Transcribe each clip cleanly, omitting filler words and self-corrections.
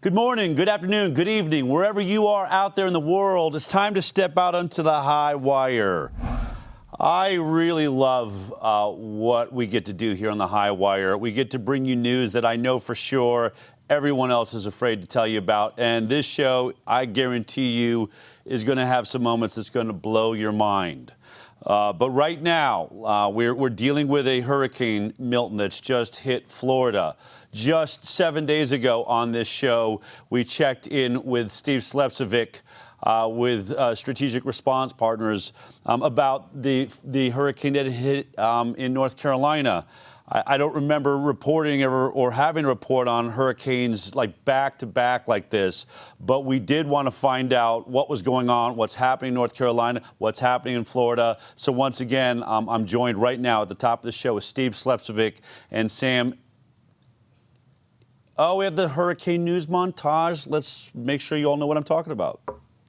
Good morning, good afternoon, good evening, wherever you are out there in the world. It's time to step out onto the high wire. I really love what we get to do here on the high wire. We get to bring you news that I know for sure everyone else is afraid to tell you about. And this show, I guarantee you, is going to have some moments that's going to blow your mind. But right now, we're dealing with a Hurricane Milton that's just hit Florida. Just 7 days ago on this show, we checked in with Steve Slepcevic with Strategic Response Partners about the hurricane that hit in North Carolina. I don't remember reporting or having a report on hurricanes like back to back like this, but we did want to find out what was going on, what's happening in North Carolina, what's happening in Florida. So once again, I'm joined right now at the top of the show with Steve Slepcevic and Sam. Oh, we have the hurricane news montage. Let's make sure you all know what I'm talking about.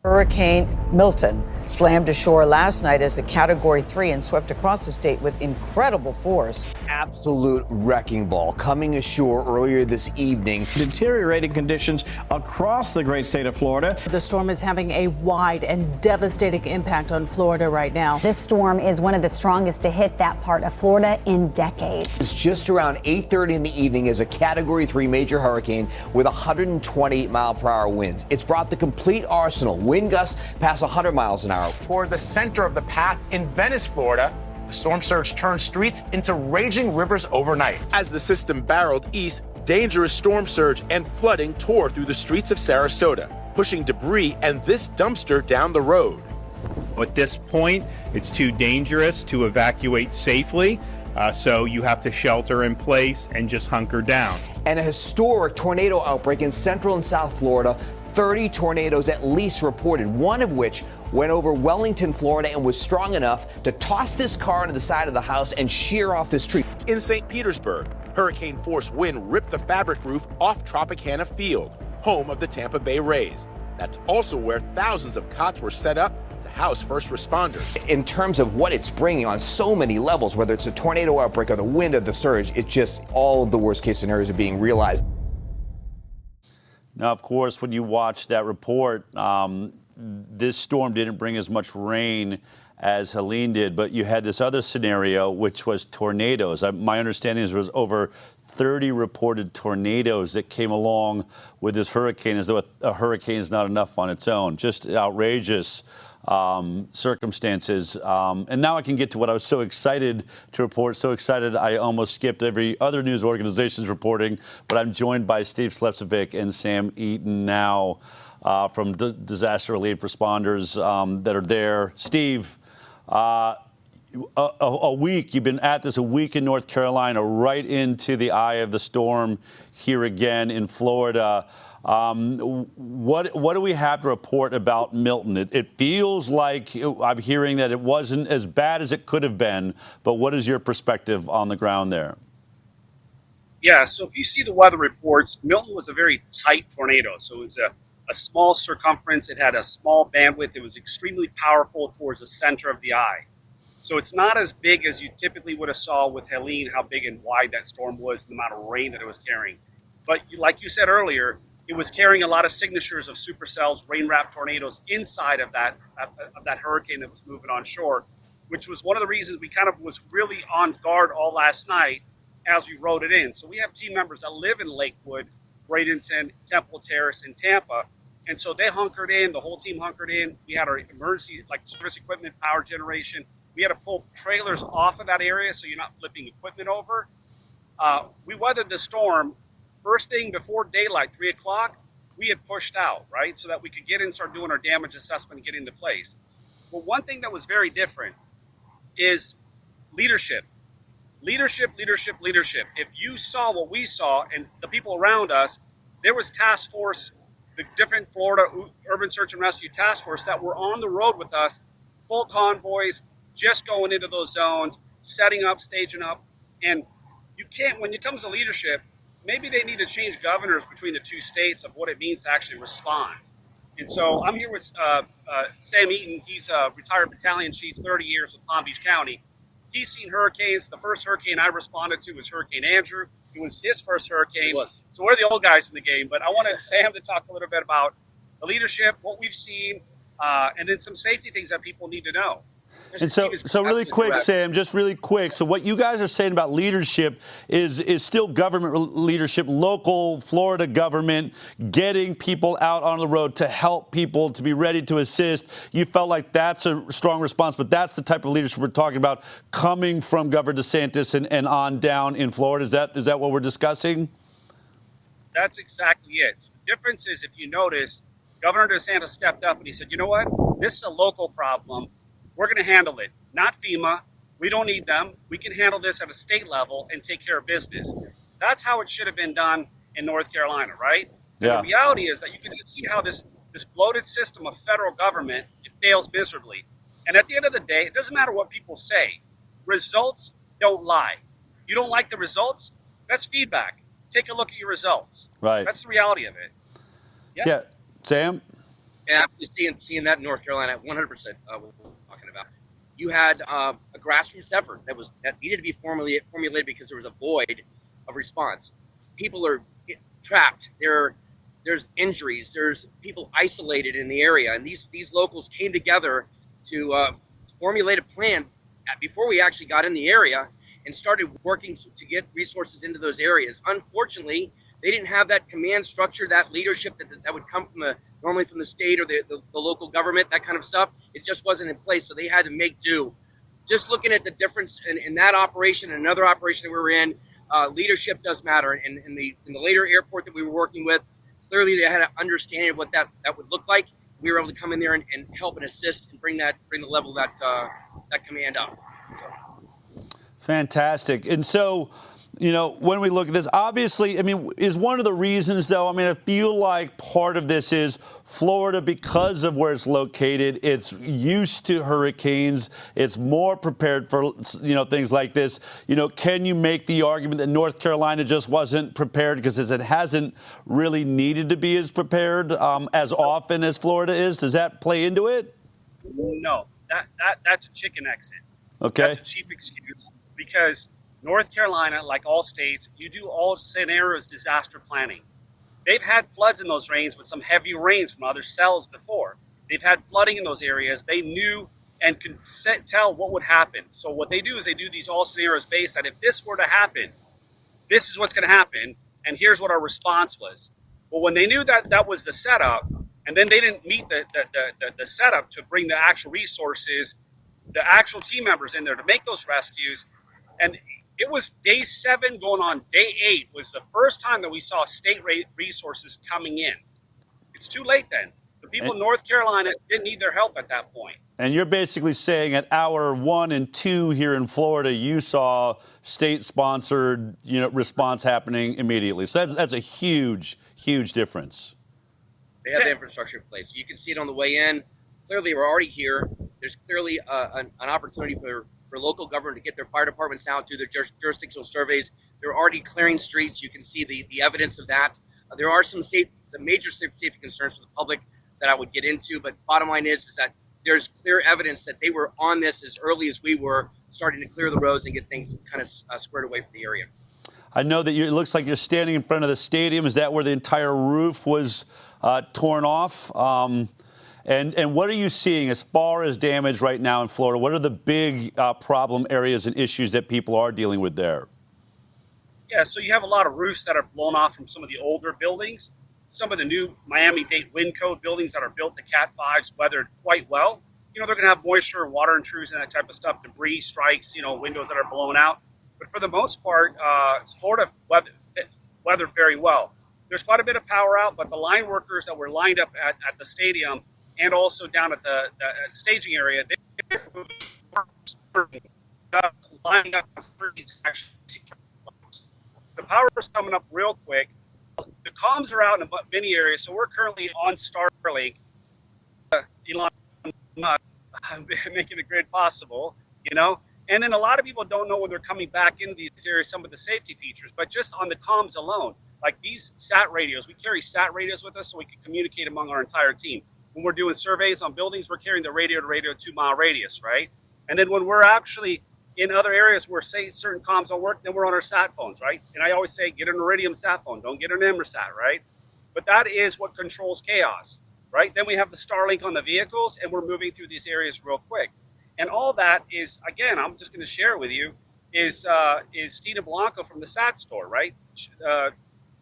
Hurricane Milton slammed ashore last night as a Category 3 and swept across the state with incredible force. Absolute wrecking ball coming ashore earlier this evening. Deteriorating conditions across the great state of Florida. The storm is having a wide and devastating impact on Florida right now. This storm is one of the strongest to hit that part of Florida in decades. It's just around 8:30 in the evening as a Category 3 major hurricane with 120-mile-per-hour winds. It's brought the complete arsenal. Wind gusts past 100 miles an hour. Toward the center of the path in Venice, Florida, the storm surge turned streets into raging rivers overnight. As the system barreled east, dangerous storm surge and flooding tore through the streets of Sarasota, pushing debris and this dumpster down the road. At this point, it's too dangerous to evacuate safely. So you have to shelter in place and just hunker down. And a historic tornado outbreak in central and south Florida. 30 tornadoes at least reported, one of which went over Wellington, Florida, and was strong enough to toss this car into the side of the house and shear off this tree. In St. Petersburg, hurricane-force wind ripped the fabric roof off Tropicana Field, home of the Tampa Bay Rays. That's also where thousands of cots were set up to house first responders. In terms of what it's bringing on so many levels, whether it's a tornado outbreak or the wind or the surge, it's just all of the worst-case scenarios are being realized. Now, of course, when you watch that report, this storm didn't bring as much rain as Helene did, but you had this other scenario, which was tornadoes. My understanding is there was over 30 reported tornadoes that came along with this hurricane, as though a hurricane is not enough on its own. Just outrageous circumstances. And now I can get to what I was so excited to report. So excited I almost skipped every other news organization's reporting. But I'm joined by Steve Slepcevic and Sam Eaton now from disaster relief responders that are there. Steve, a week, you've been at this a week in North Carolina, right into the eye of the storm here again in Florida. What do we have to report about Milton? It feels like I'm hearing that it wasn't as bad as it could have been, but what is your perspective on the ground there? Yeah, so if you see the weather reports, Milton was a very tight tornado. So it was a small circumference. It had a small bandwidth. It was extremely powerful towards the center of the eye. So it's not as big as you typically would have saw with Helene, how big and wide that storm was, the amount of rain that it was carrying. But like you said earlier, it was carrying a lot of signatures of supercells, rain-wrapped tornadoes inside of that hurricane that was moving on shore, which was one of the reasons we kind of was really on guard all last night as we rode it in. So we have team members that live in Lakewood, Bradenton, Temple Terrace, and Tampa. And so they hunkered in, the whole team hunkered in. We had our emergency, like service equipment, power generation. We had to pull trailers off of that area so you're not flipping equipment over. We weathered the storm. First thing before daylight, 3 o'clock, we had pushed out, right? So that we could get in and start doing our damage assessment and get into place. But one thing that was very different is leadership. Leadership. If you saw what we saw and the people around us, there was task force, the different Florida Urban Search and Rescue Task Force that were on the road with us, full convoys, just going into those zones, setting up, staging up. And you can't, when it comes to leadership, maybe they need to change governors between the two states of what it means to actually respond. And so I'm here with Sam Eaton. He's a retired battalion chief, 30 years with Palm Beach County. He's seen hurricanes. The first hurricane I responded to was Hurricane Andrew. It was his first hurricane. So we're the old guys in the game. But I wanted Sam to talk a little bit about the leadership, what we've seen, and then some safety things that people need to know. And so really quick, Sam, just really quick. So what you guys are saying about leadership is still government leadership, local Florida government, getting people out on the road to help people, to be ready to assist. You felt like that's a strong response, but that's the type of leadership we're talking about coming from Governor DeSantis and on down in Florida. Is that what we're discussing? That's exactly it. The difference is, if you notice, Governor DeSantis stepped up and he said, you know what? This is a local problem. We're going to handle it, not FEMA. We don't need them. We can handle this at a state level and take care of business. That's how it should have been done in North Carolina, right? Yeah. And the reality is that you can see how this bloated system of federal government, it fails miserably. And at the end of the day, it doesn't matter what people say. Results don't lie. You don't like the results? That's feedback. Take a look at your results. Right. That's the reality of it. Yeah. Sam? And after seeing that in North Carolina, 100% what we're talking about. You had a grassroots effort that needed to be formulated because there was a void of response. People are trapped. There's injuries. There's people isolated in the area, and these locals came together to formulate a plan before we actually got in the area and started working to get resources into those areas. Unfortunately, they didn't have that command structure, that leadership that would come normally from the state or the local government, that kind of stuff. It just wasn't in place, so they had to make do. Just looking at the difference in that operation and another operation that we were in, leadership does matter. And in the later airport that we were working with, clearly they had an understanding of what that would look like. We were able to come in there and help and assist and bring the level of that command up. So. Fantastic. And so, when we look at this, obviously, is one of the reasons, though, I feel like part of this is Florida, because of where it's located, it's used to hurricanes. It's more prepared for, things like this. Can you make the argument that North Carolina just wasn't prepared because it hasn't really needed to be as prepared as often as Florida is? Does that play into it? No, that's a chicken exit. Okay. That's a cheap excuse because North Carolina, like all states, you do all scenarios disaster planning. They've had floods in those rains with some heavy rains from other cells before. They've had flooding in those areas. They knew and could tell what would happen. So what they do is they do these all scenarios based on if this were to happen, this is what's going to happen, and here's what our response was. Well, when they knew that was the setup, and then they didn't meet the setup to bring the actual resources, the actual team members in there to make those rescues, and it was day 7 going on day 8 was the first time that we saw state resources coming in. It's too late then. The people in North Carolina didn't need their help at that point. And you're basically saying at hour 1 and 2 here in Florida, you saw state-sponsored, response happening immediately. So that's a huge, huge difference. They have the infrastructure in place. You can see it on the way in. Clearly, we're already here. There's clearly an opportunity for local government to get their fire departments out, do their jurisdictional surveys. They're already clearing streets. You can see the evidence of that. There are some major safety concerns for the public that I would get into, but bottom line is that there's clear evidence that they were on this as early as we were, starting to clear the roads and get things kind of squared away for the area. I know that it looks like you're standing in front of the stadium. Is that where the entire roof was torn off? And what are you seeing as far as damage right now in Florida? What are the big problem areas and issues that people are dealing with there? Yeah, so you have a lot of roofs that are blown off from some of the older buildings. Some of the new Miami-Dade wind code buildings that are built to Cat 5s weathered quite well. They're going to have moisture, water intrusion, that type of stuff, debris strikes, windows that are blown out. But for the most part, Florida weathered very well. There's quite a bit of power out, but the line workers that were lined up at the stadium and also down at the staging area, they were lining up. The power is coming up real quick. The comms are out in many areas, so we're currently on Starlink. Elon Musk making the grid possible, And then a lot of people don't know when they're coming back into these areas, some of the safety features, but just on the comms alone, like these SAT radios, we carry SAT radios with us so we can communicate among our entire team. When we're doing surveys on buildings, we're carrying the radio to radio 2-mile radius, right? And then when we're actually in other areas where, say, certain comms don't work, then we're on our sat phones, right? And I always say, get an Iridium sat phone. Don't get an Inmarsat, right? But that is what controls chaos, right? Then we have the Starlink on the vehicles, and we're moving through these areas real quick. And all that is, again, I'm just going to share with you, is Stina Blanco from the SAT store, right?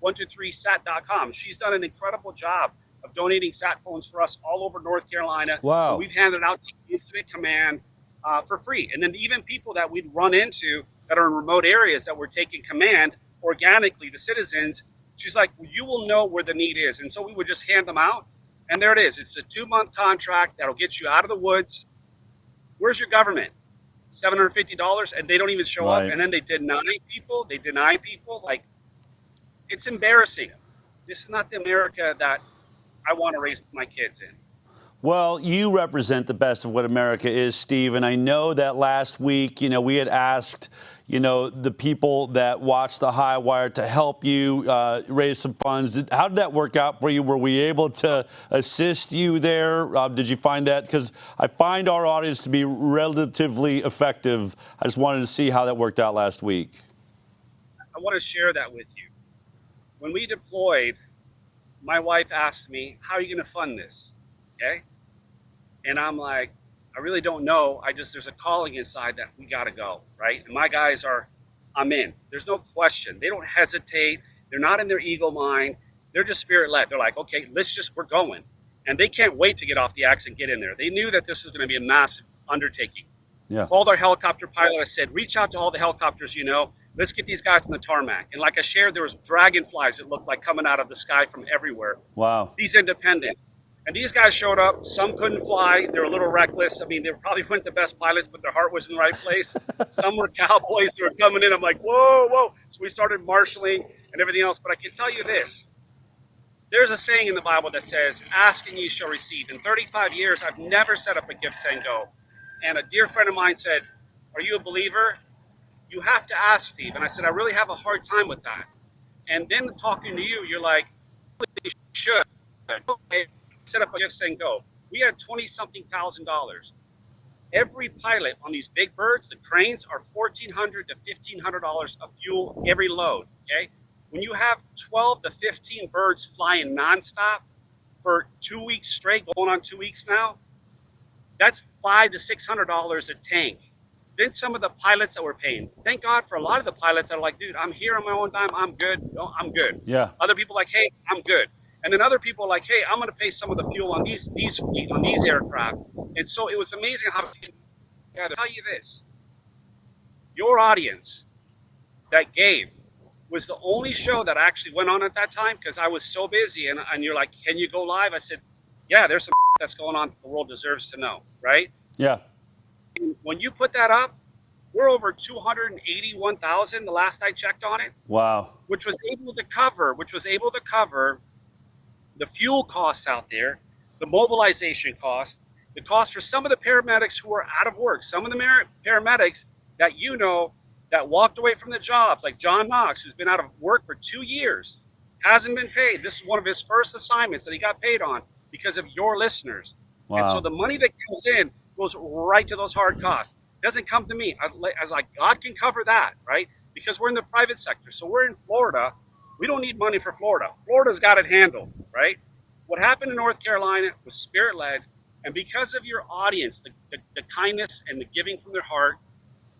123sat.com. She's done an incredible job of donating sat phones for us all over North Carolina. Wow. We've handed out to Incident Command for free. And then even people that we'd run into that are in remote areas that we're taking command organically, the citizens, she's like, well, you will know where the need is. And so we would just hand them out. And there it is. It's a 2-month contract that'll get you out of the woods. Where's your government? $750, and they don't even show up. And then they deny people. Like, it's embarrassing. This is not the America that I want to raise my kids in. Well, you represent the best of what America is, Steve. And I know that last week, we had asked, the people that watch the HighWire to help you raise some funds. How did that work out for you? Were we able to assist you there? Did you find that? Because I find our audience to be relatively effective. I just wanted to see how that worked out last week. I want to share that with you. When we deployed, my wife asked me, how are you going to fund this? Okay. And I'm like, I really don't know. There's a calling inside that we got to go, right? And my guys I'm in. There's no question. They don't hesitate. They're not in their ego mind. They're just spirit led. They're like, okay, we're going. And they can't wait to get off the axe and get in there. They knew that this was going to be a massive undertaking. Yeah. Called our helicopter pilot. I said, reach out to all the helicopters, let's get these guys on the tarmac. And like I shared, there was dragonflies that looked like coming out of the sky from everywhere. Wow. These independent. And these guys showed up. Some couldn't fly. They were a little reckless. I mean, they probably weren't the best pilots, but their heart was in the right place. Some were cowboys who were coming in. I'm like, whoa, whoa. So we started marshaling and everything else. But I can tell you this. There's a saying in the Bible that says, ask and ye shall receive. In 35 years, I've never set up a give, send, go. And a dear friend of mine said, are you a believer? You have to ask, Steve. And I said, I really have a hard time with that. And then talking to you, you're like, you should. Okay. Set up a give, send, go. We had $20-something thousand. Every pilot on these big birds, the cranes, are $1,400 to $1,500 of fuel every load. Okay, when you have 12 to 15 birds flying nonstop for 2 weeks straight, going on 2 weeks now, that's $500 to $600 a tank. Then some of the pilots that we're paying. Thank God for a lot of the pilots that are like, dude, I'm here on my own dime. I'm good. No, I'm good. Yeah. Other people are like, hey, I'm good. And then other people are like, hey, I'm going to pay some of the fuel on these aircraft. And so it was amazing how, I tell you this, your audience that gave was the only show that actually went on at that time because I was so busy. And you're like, can you go live? I said, yeah, there's some that's going on the world deserves to know, right? Yeah. And when you put that up, we're over 281,000 the last I checked on it. Wow. Which was able to cover the fuel costs out there, the mobilization cost, the cost for some of the paramedics who are out of work, some of the paramedics that that walked away from the jobs, like John Knox, who's been out of work for 2 years, hasn't been paid. This is one of his first assignments that he got paid on because of your listeners. Wow. And so the money that comes in goes right to those hard costs. It doesn't come to me. I was like, God can cover that, right? Because we're in the private sector. So we're in Florida. We don't need money for Florida. Florida's got it handled, right? What happened in North Carolina was spirit-led, and because of your audience, the kindness and the giving from their heart,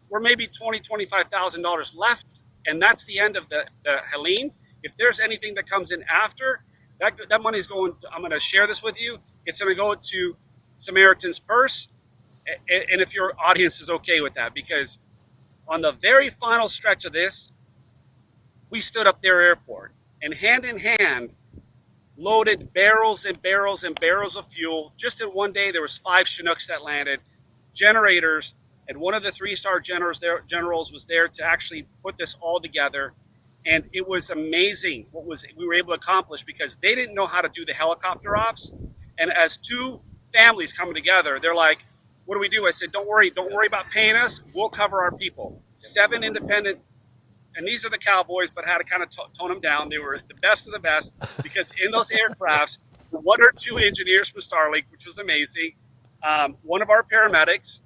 we're maybe $20,000, $25,000 left, and that's the end of the Helene. If there's anything that comes in after, that money's going, I'm going to share this with you, it's going to go to Samaritan's Purse, and if your audience is okay with that, because on the very final stretch of this, we stood up their airport and hand in hand loaded barrels and barrels and barrels of fuel. Just in one day, there was 5 Chinooks that landed, generators, and one of the 3-star generals was there to actually put this all together. And it was amazing what we were able to accomplish because they didn't know how to do the helicopter ops. And as 2 families coming together, they're like, what do we do? I said, don't worry about paying us. We'll cover our people. 7 independent. And these are the cowboys, but had to kind of tone them down. They were the best of the best because in those aircrafts, 1 or 2 engineers from Starlink, which was amazing. One of our paramedics,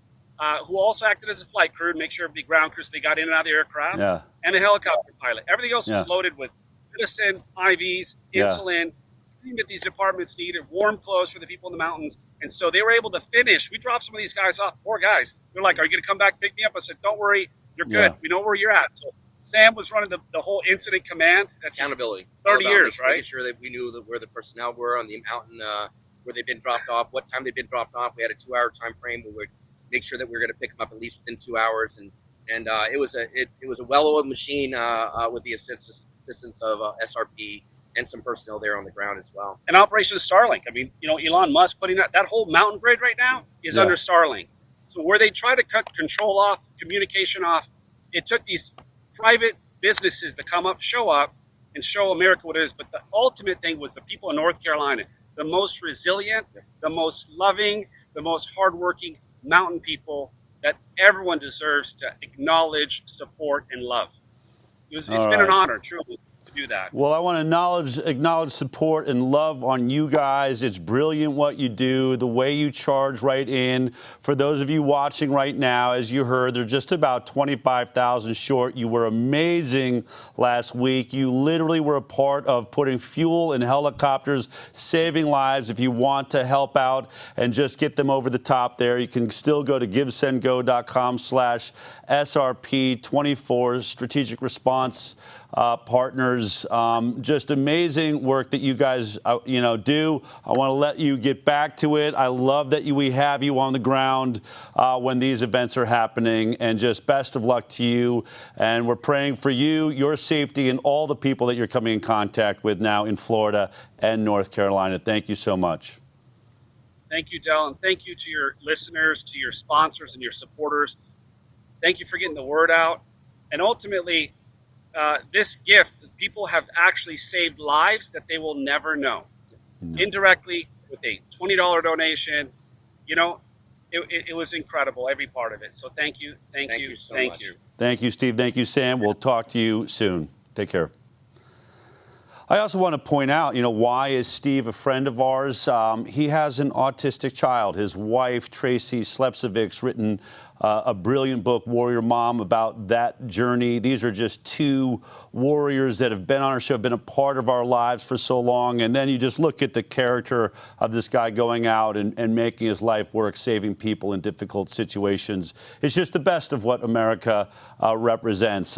who also acted as a flight crew to make sure the ground crews, they got in and out of the aircraft, Yeah. and a helicopter pilot. Everything else Yeah. was loaded with medicine, IVs, Yeah. insulin, everything that these departments needed, warm clothes for the people in the mountains. And so they were able to finish. We dropped some of these guys off, poor guys. They're like, are you going to come back and pick me up? I said, don't worry, you're good. Yeah. We know where you're at. So Sam was running the whole incident command. That's Accountability. 30 All about years, right? Making sure that we knew where the personnel were on the mountain, where they've been dropped off, what time they've been dropped off. We had a 2-hour time frame. We would make sure that we were going to pick them up at least within 2 hours. And it was a well-oiled machine with the assistance of SRP and some personnel there on the ground as well. And Operation Starlink. I mean, Elon Musk putting that whole mountain grid right now is Yeah. under Starlink. So where they try to cut control off, communication off, it took these private businesses to come up, show America what it is. But the ultimate thing was the people in North Carolina, the most resilient, the most loving, the most hardworking mountain people that everyone deserves to acknowledge, support, and love. It's All been right. an honor, truly, to do that. Well, I want to acknowledge support and love on you guys. It's brilliant what you do, the way you charge right in. For those of you watching right now, as you heard, they're just about 25,000 short. You were amazing last week. You literally were a part of putting fuel in helicopters, saving lives. If you want to help out and just get them over the top there, you can still go to givesendgo.com/SRP24, Strategic Response Partners. Just amazing work that you guys, do. I want to let you get back to it. I love that we have you on the ground when these events are happening, and just best of luck to you. And we're praying for you, your safety, and all the people that you're coming in contact with now in Florida and North Carolina. Thank you so much. Thank you, Del, and thank you to your listeners, to your sponsors and your supporters. Thank you for getting the word out. And ultimately, this gift, people have actually saved lives that they will never know. Indirectly, with a $20 donation, it was incredible, every part of it. So thank you, thank you so much. Thank you, Steve. Thank you, Sam. We'll talk to you soon. Take care. I also want to point out, why is Steve a friend of ours? He has an autistic child. His wife, Tracy Slepcevic's written a brilliant book, Warrior Mom, about that journey. These are just two warriors that have been on our show, been a part of our lives for so long. And then you just look at the character of this guy going out and making his life work, saving people in difficult situations. It's just the best of what America represents.